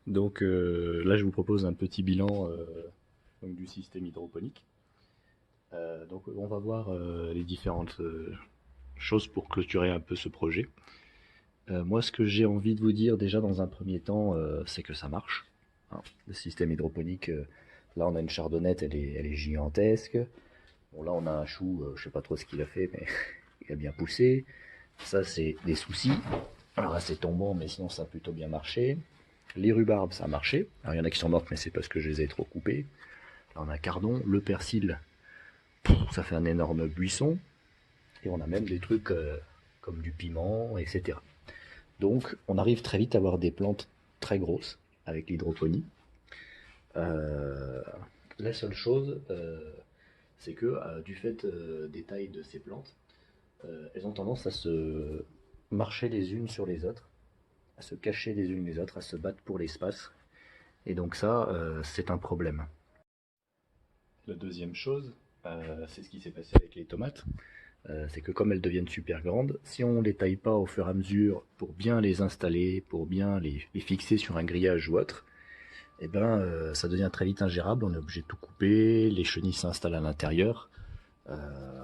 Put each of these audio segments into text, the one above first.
Donc là, je vous propose un petit bilan donc, du système hydroponique. Donc on va voir les différentes choses pour clôturer un peu ce projet. Moi, ce que j'ai envie de vous dire déjà dans un premier temps, c'est que ça marche. Hein. Le système hydroponique, là on a une chardonnette, elle est gigantesque. Bon là on a un chou, je sais pas trop ce qu'il a fait, mais il a bien poussé. Ça c'est des soucis. Alors là c'est tombant, mais sinon ça a plutôt bien marché. Les rhubarbes, ça a marché. Alors, il y en a qui sont mortes, mais c'est parce que je les ai trop coupées. Là, on a cardon. Le persil, ça fait un énorme buisson. Et on a même des trucs comme du piment, etc. Donc, on arrive très vite à avoir des plantes très grosses avec l'hydroponie. Euh, la seule chose, c'est que du fait des tailles de ces plantes, elles ont tendance à se marcher les unes sur les autres, à se cacher les unes les autres, à se battre pour l'espace. Et donc ça, c'est un problème. La deuxième chose, c'est ce qui s'est passé avec les tomates. C'est que comme elles deviennent super grandes, si on ne les taille pas au fur et à mesure pour bien les installer, pour bien les fixer sur un grillage ou autre, eh ben, ça devient très vite ingérable. On est obligé de tout couper, les chenilles s'installent à l'intérieur. Euh,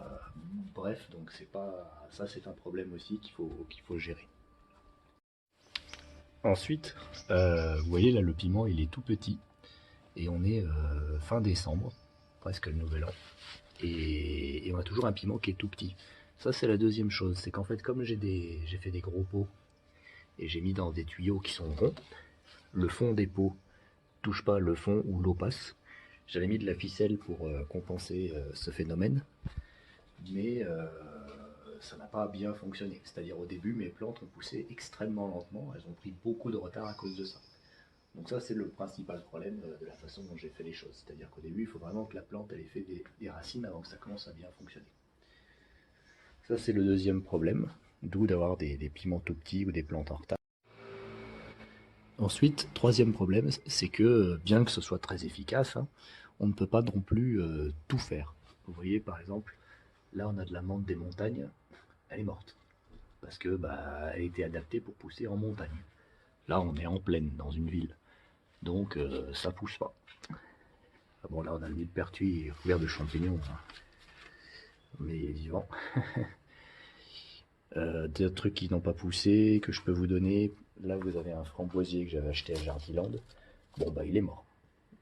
bref, donc c'est pas ça, c'est un problème aussi qu'il faut gérer. Ensuite, vous voyez là, le piment, il est tout petit et on est fin décembre, presque le nouvel an. Et on a toujours un piment qui est tout petit. Ça, c'est la deuxième chose. C'est qu'en fait, comme j'ai fait des gros pots et j'ai mis dans des tuyaux qui sont ronds, le fond des pots touche pas le fond où l'eau passe. J'avais mis de la ficelle pour compenser ce phénomène, mais ça n'a pas bien fonctionné. C'est-à-dire au début, mes plantes ont poussé extrêmement lentement. Elles ont pris beaucoup de retard à cause de ça. Donc ça, c'est le principal problème de la façon dont j'ai fait les choses. C'est-à-dire qu'au début, il faut vraiment que la plante ait fait des racines avant que ça commence à bien fonctionner. Ça, c'est le deuxième problème, d'où d'avoir des piments tout petits ou des plantes en retard. Ensuite, troisième problème, c'est que bien que ce soit très efficace, hein, on ne peut pas non plus tout faire. Vous voyez, par exemple, là, on a de la menthe des montagnes, elle est morte, parce que elle a été adaptée pour pousser en montagne. Là, on est en plaine, dans une ville, donc ça pousse pas. Ah bon, là, on a le millepertuis couvert de champignons, hein, mais il est vivant. Des trucs qui n'ont pas poussé, que je peux vous donner. Là, vous avez un framboisier que j'avais acheté à Jardiland. Bon, il est mort.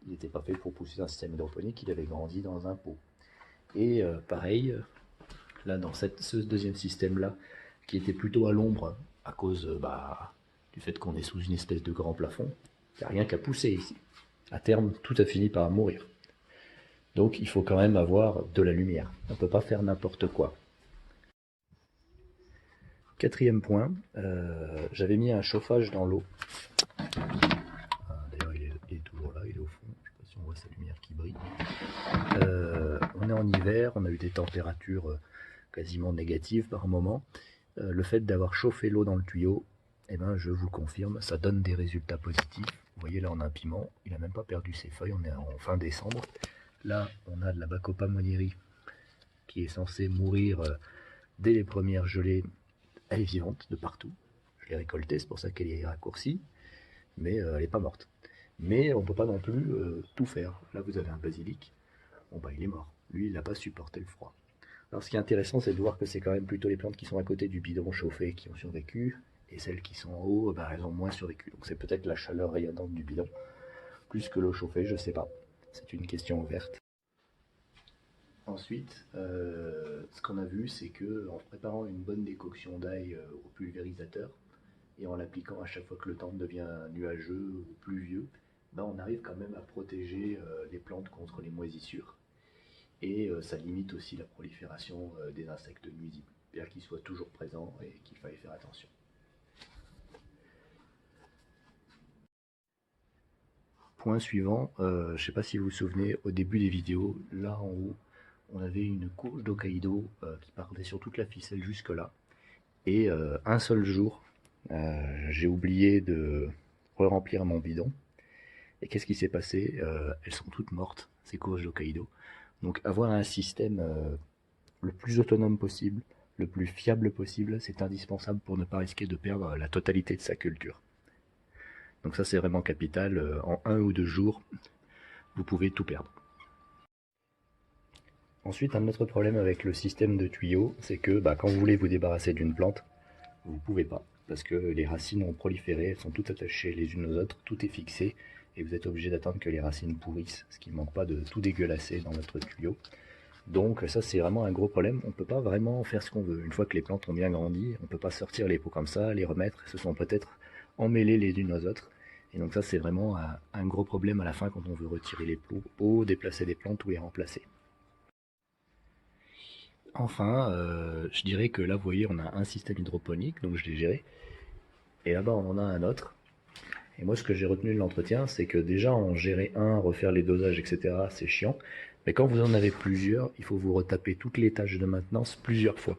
Il n'était pas fait pour pousser dans un système hydroponique, il avait grandi dans un pot. Et pareil, là, dans ce deuxième système-là, qui était plutôt à l'ombre à cause du fait qu'on est sous une espèce de grand plafond, il n'y a rien qu'à pousser ici. À terme, tout a fini par mourir. Donc, il faut quand même avoir de la lumière. On ne peut pas faire n'importe quoi. Quatrième point, j'avais mis un chauffage dans l'eau. D'ailleurs, il est toujours là, il est au fond. Je ne sais pas si on voit sa lumière qui brille. On est en hiver, on a eu des températures quasiment négatives par moment. Le fait d'avoir chauffé l'eau dans le tuyau, eh ben, je vous confirme, ça donne des résultats positifs. Vous voyez, là, on a un piment, il n'a même pas perdu ses feuilles, on est en fin décembre. Là, on a de la Bacopa monieri qui est censée mourir dès les premières gelées. Elle est vivante de partout. Je l'ai récoltée, c'est pour ça qu'elle est raccourcie, mais elle n'est pas morte. Mais on ne peut pas non plus tout faire. Là, vous avez un basilic. Bon, il est mort. Lui, il n'a pas supporté le froid. Alors, ce qui est intéressant, c'est de voir que c'est quand même plutôt les plantes qui sont à côté du bidon chauffé qui ont survécu, et celles qui sont en haut, elles ont moins survécu. Donc, c'est peut-être la chaleur rayonnante du bidon, plus que l'eau chauffée, je ne sais pas. C'est une question ouverte. Ensuite, ce qu'on a vu, c'est que en préparant une bonne décoction d'ail au pulvérisateur et en l'appliquant à chaque fois que le temps devient nuageux ou pluvieux, on arrive quand même à protéger les plantes contre les moisissures. Et ça limite aussi la prolifération des insectes nuisibles. C'est-à-dire qu'ils soient toujours présents et qu'il faille faire attention. Point suivant, je ne sais pas si vous vous souvenez, au début des vidéos, là en haut, on avait une couche d'Hokkaido qui partait sur toute la ficelle jusque là. Et un seul jour, j'ai oublié de re-remplir mon bidon. Et qu'est-ce qui s'est passé? Elles sont toutes mortes, ces couches d'Hokkaido. Donc avoir un système le plus autonome possible, le plus fiable possible, c'est indispensable pour ne pas risquer de perdre la totalité de sa culture. Donc ça c'est vraiment capital, en 1 ou 2 jours, vous pouvez tout perdre. Ensuite, un autre problème avec le système de tuyaux, c'est que quand vous voulez vous débarrasser d'une plante, vous ne pouvez pas, parce que les racines ont proliféré, elles sont toutes attachées les unes aux autres, tout est fixé, et vous êtes obligé d'attendre que les racines pourrissent, ce qui ne manque pas de tout dégueulasser dans votre tuyau. Donc ça c'est vraiment un gros problème, on ne peut pas vraiment faire ce qu'on veut. Une fois que les plantes ont bien grandi, on ne peut pas sortir les pots comme ça, les remettre, elles se sont peut-être emmêlées les unes aux autres. Et donc ça c'est vraiment un gros problème à la fin quand on veut retirer les pots, déplacer des plantes ou les remplacer. Enfin, je dirais que là vous voyez on a un système hydroponique, donc je l'ai géré, et là-bas on en a un autre. Et moi, ce que j'ai retenu de l'entretien, c'est que déjà, en gérer un, refaire les dosages, etc., c'est chiant. Mais quand vous en avez plusieurs, il faut vous retaper toutes les tâches de maintenance plusieurs fois.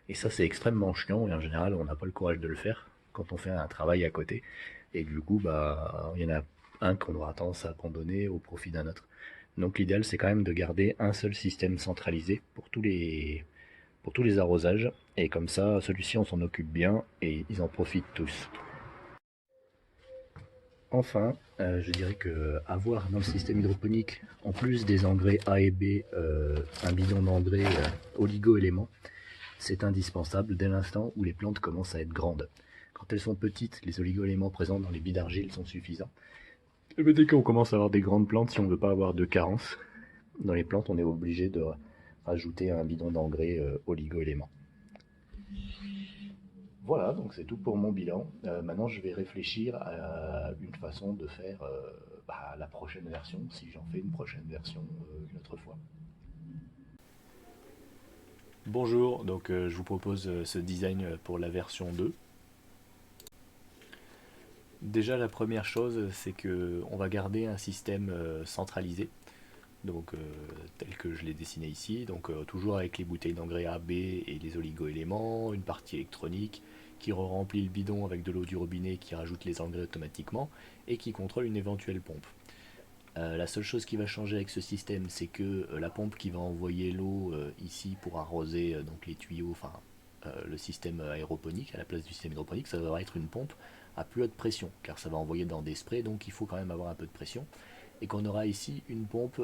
Et ça, c'est extrêmement chiant. Et en général, on n'a pas le courage de le faire quand on fait un travail à côté. Et du coup, il y en a un qu'on aura tendance à abandonner au profit d'un autre. Donc l'idéal, c'est quand même de garder un seul système centralisé pour tous les arrosages. Et comme ça, celui-ci, on s'en occupe bien et ils en profitent tous. Enfin, je dirais que avoir dans le système hydroponique, en plus des engrais A et B, un bidon d'engrais oligo-éléments, c'est indispensable dès l'instant où les plantes commencent à être grandes. Quand elles sont petites, les oligo-éléments présents dans les billes d'argile sont suffisants. Et dès qu'on commence à avoir des grandes plantes, si on ne veut pas avoir de carence dans les plantes, on est obligé de rajouter un bidon d'engrais oligo-éléments. Voilà, donc c'est tout pour mon bilan. Maintenant, je vais réfléchir à une façon de faire la prochaine version, si j'en fais une prochaine version une autre fois. Bonjour, donc je vous propose ce design pour la version 2. Déjà, la première chose, c'est que on va garder un système centralisé, donc tel que je l'ai dessiné ici, donc toujours avec les bouteilles d'engrais A, B et les oligo-éléments, une partie électronique qui remplit le bidon avec de l'eau du robinet qui rajoute les engrais automatiquement et qui contrôle une éventuelle pompe. La seule chose qui va changer avec ce système, c'est que la pompe qui va envoyer l'eau ici pour arroser donc les tuyaux, enfin le système aéroponique à la place du système hydroponique, ça va être une pompe à plus haute pression, car ça va envoyer dans des sprays, donc il faut quand même avoir un peu de pression. Et qu'on aura ici une pompe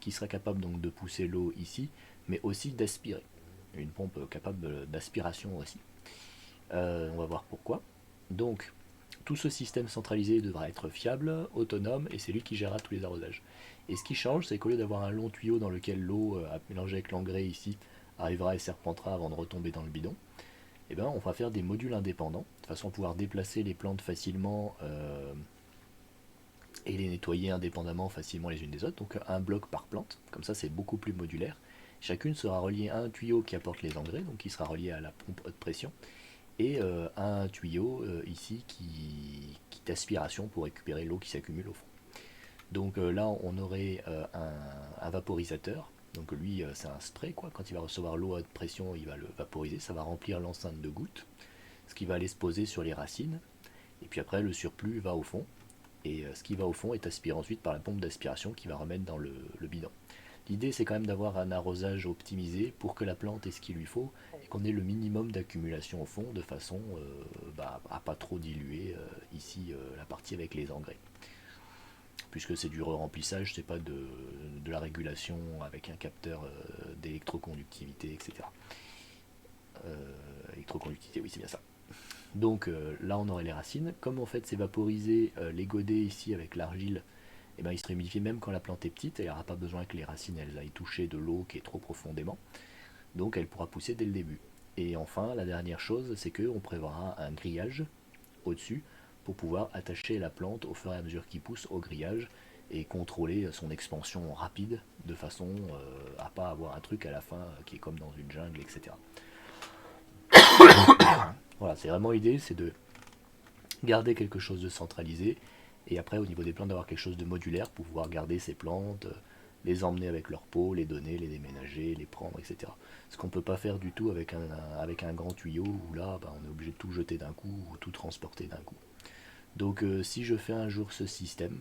qui sera capable donc de pousser l'eau ici, mais aussi d'aspirer. Une pompe capable d'aspiration aussi. On va voir pourquoi. Donc, tout ce système centralisé devra être fiable, autonome, et c'est lui qui gérera tous les arrosages. Et ce qui change, c'est qu'au lieu d'avoir un long tuyau dans lequel l'eau mélangée avec l'engrais ici arrivera et serpentera avant de retomber dans le bidon, eh ben, on va faire des modules indépendants, de façon à pouvoir déplacer les plantes facilement et les nettoyer indépendamment facilement les unes des autres, donc un bloc par plante, comme ça c'est beaucoup plus modulaire. Chacune sera reliée à un tuyau qui apporte les engrais, donc qui sera relié à la pompe haute pression, et un tuyau ici qui d'aspiration pour récupérer l'eau qui s'accumule au fond. Donc là on aurait un vaporisateur, donc lui c'est un spray quoi, quand il va recevoir l'eau à haute pression il va le vaporiser, ça va remplir l'enceinte de gouttes, ce qui va aller se poser sur les racines, et puis après le surplus va au fond, et ce qui va au fond est aspiré ensuite par la pompe d'aspiration qui va remettre dans le bidon. L'idée c'est quand même d'avoir un arrosage optimisé pour que la plante ait ce qu'il lui faut et qu'on ait le minimum d'accumulation au fond de façon à pas trop diluer ici la partie avec les engrais. Puisque c'est du re-remplissage, c'est pas de la régulation avec un capteur d'électroconductivité, etc. Électroconductivité, oui c'est bien ça. Donc là on aurait les racines. Comme en fait c'est vaporisé, les godets ici avec l'argile, et ben, il se humidifie même quand la plante est petite et elle n'aura pas besoin que les racines elles aillent toucher de l'eau qui est trop profondément. Donc elle pourra pousser dès le début. Et enfin la dernière chose c'est qu'on prévoira un grillage au-dessus pour pouvoir attacher la plante au fur et à mesure qu'il pousse au grillage et contrôler son expansion rapide de façon à pas avoir un truc à la fin qui est comme dans une jungle, etc. Voilà, c'est vraiment l'idée, c'est de garder quelque chose de centralisé et après au niveau des plantes d'avoir quelque chose de modulaire pour pouvoir garder ces plantes, les emmener avec leur peau, les donner, les déménager, les prendre, etc. Ce qu'on ne peut pas faire du tout avec un grand tuyau où là on est obligé de tout jeter d'un coup ou tout transporter d'un coup. Donc si je fais un jour ce système,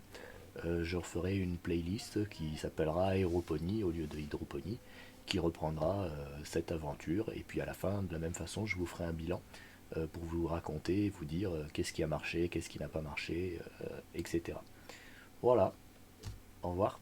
je referai une playlist qui s'appellera Aéroponie au lieu de Hydroponie, qui reprendra cette aventure, et puis à la fin, de la même façon, je vous ferai un bilan pour vous raconter, vous dire qu'est-ce qui a marché, qu'est-ce qui n'a pas marché, etc. Voilà, au revoir.